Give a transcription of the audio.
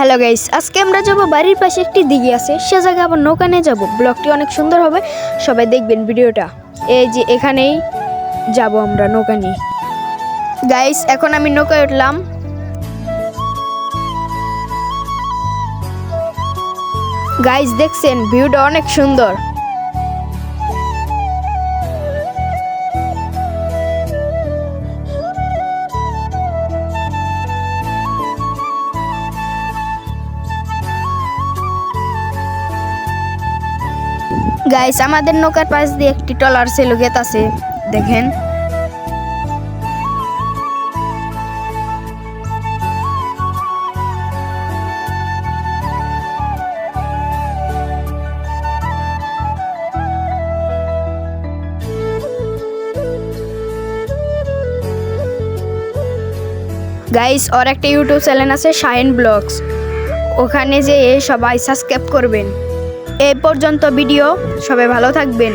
Hello guys, আজকে আমরা যাব বাড়ির পাশে একটি দিঘি আছে, সে জায়গায় আবার নৌকা নিয়ে যাব। ব্লগটি অনেক সুন্দর হবে, সবাই দেখবেন ভিডিওটা। এই যে এখানেই যাব আমরা নৌকা নিয়ে। গাইস, এখন আমি নৌকায় উঠলাম। গাইস দেখছেন, ভিউটা অনেক সুন্দর। গাইস, আমাদের নৌকার পাশ দিয়ে একটি ট্রলার সেলু গেত আছে, দেখেন। গাইস, ওর একটা ইউটিউব চ্যানেল আছে, শাহিন ব্লগস। ওখানে যেয়ে সবাই সাবস্ক্রাইব করবেন। এই পর্যন্ত ভিডিও, সবাই ভালো থাকবেন।